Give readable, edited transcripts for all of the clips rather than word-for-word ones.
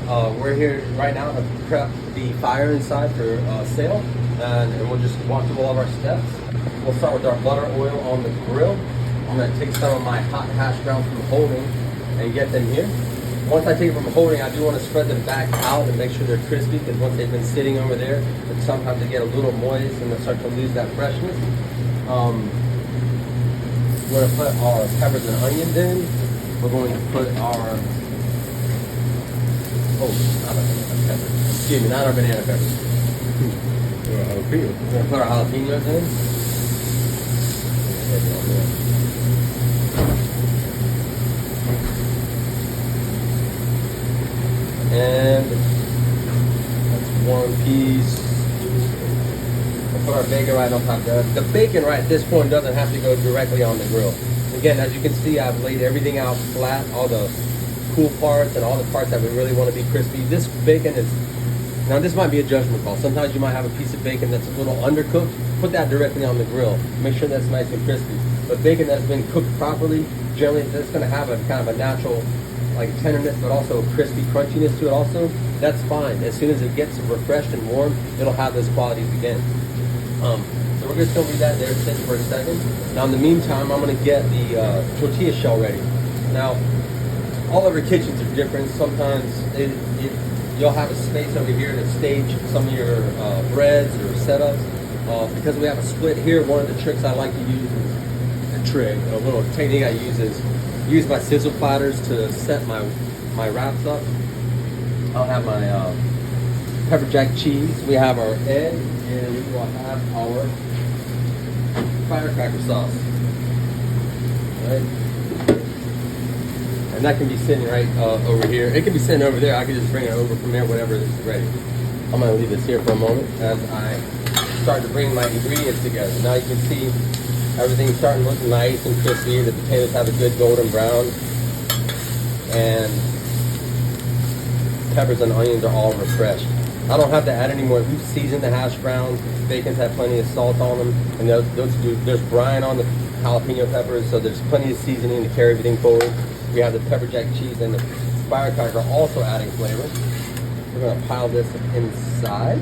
We're here right now to prep the fire inside for sale, and we'll just walk through all of our steps. We'll start with our butter oil on the grill. I'm going to take some of my hot hash browns from holding and get them here. Once I take them from holding, I do want to spread them back out and make sure they're crispy, because once they've been sitting over there, then sometimes they get a little moist and they start to lose that freshness. We're going to put our peppers and onions in. We're going to put our not our peppers. Excuse me, not our banana peppers. We're going to put our jalapenos in. And that's one piece. We'll put our bacon right on top of that. The bacon right at this point doesn't have to go directly on the grill. Again, as you can see, I've laid everything out flat, all the cool parts and all the parts that we really want to be crispy. This bacon is, now this might be a judgment call. Sometimes you might have a piece of bacon that's a little undercooked. Put that directly on the grill. Make sure that's nice and crispy. But bacon that's been cooked properly, generally it's going to have a kind of a natural like tenderness, but also crispy crunchiness to it also. That's fine. As soon as it gets refreshed and warm, it'll have those qualities again. So we're just going to leave that there sit for a second. Now in the meantime, I'm going to get the tortilla shell ready. Now, all of your kitchens are different. Sometimes you'll have a space over here to stage some of your breads or setups. Because we have a split here, one of the tricks I like to use is a little technique I use my sizzle platters to set my wraps up. I'll have my pepper jack cheese. We have our egg, and we will have our firecracker sauce. Right? And that can be sitting right over here. It can be sitting over there. I can just bring it over from there, whatever is ready. I'm going to leave this here for a moment as I start to bring my ingredients together. Now you can see everything's starting to look nice and crispy. The potatoes have a good golden brown. And peppers and onions are all refreshed. I don't have to add any more. We've seasoned the hash browns. Bacon's had plenty of salt on them. And there's brine on the jalapeno peppers, so there's plenty of seasoning to carry everything forward. We have the pepper jack cheese and the firecracker also adding flavor. We're going to pile this inside.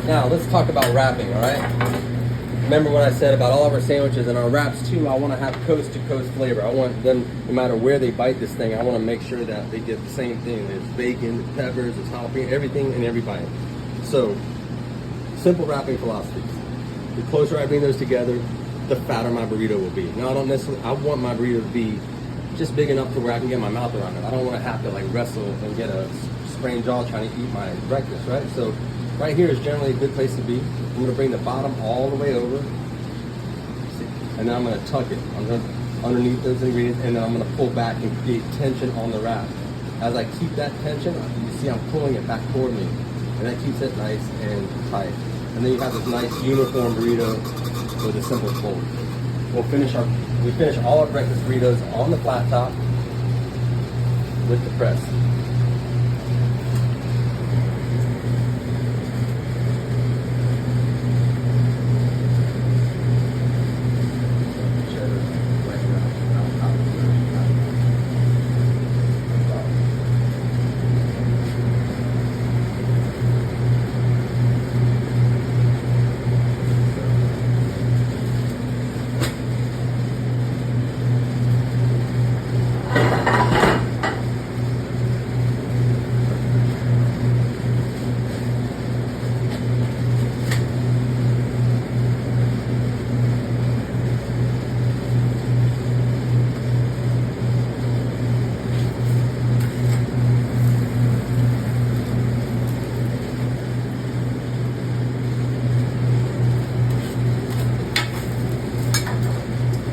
Now let's talk about wrapping, all right? Remember what I said about all of our sandwiches and our wraps too. I want to have coast to coast flavor. I want them, no matter where they bite this thing, I want to make sure that they get the same thing. There's bacon, the peppers, the jalapeno, everything in every bite. So, simple wrapping philosophies. The closer I bring those together, the fatter my burrito will be. Now I want my burrito to be just big enough to where I can get my mouth around it. I don't want to have to like wrestle and get a sprained jaw trying to eat my breakfast, right? So right here is generally a good place to be. I'm going to bring the bottom all the way over, and then I'm going to tuck it underneath those ingredients, and then I'm going to pull back and create tension on the wrap. As I keep that tension, you see I'm pulling it back toward me, and that keeps it nice and tight. And then you have this nice uniform burrito with a simple fold. We finish all our breakfast burritos on the flat top with the press.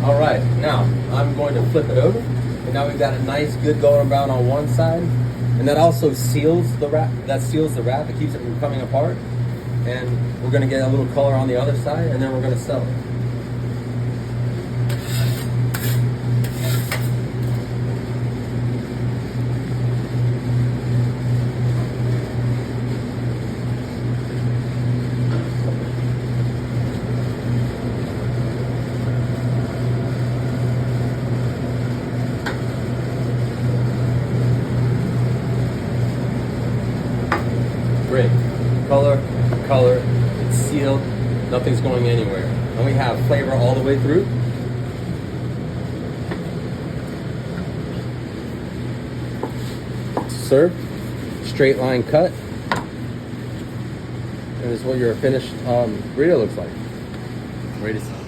All right, now I'm going to flip it over, and now we've got a nice good golden brown on one side, and that also seals the wrap. It keeps it from coming apart, and we're going to get a little color on the other side, and then we're going to sell it. straight. Color, color, it's sealed, nothing's going anywhere. And we have flavor all the way through. Serve, straight line cut. And this is what your finished burrito looks like. Ready to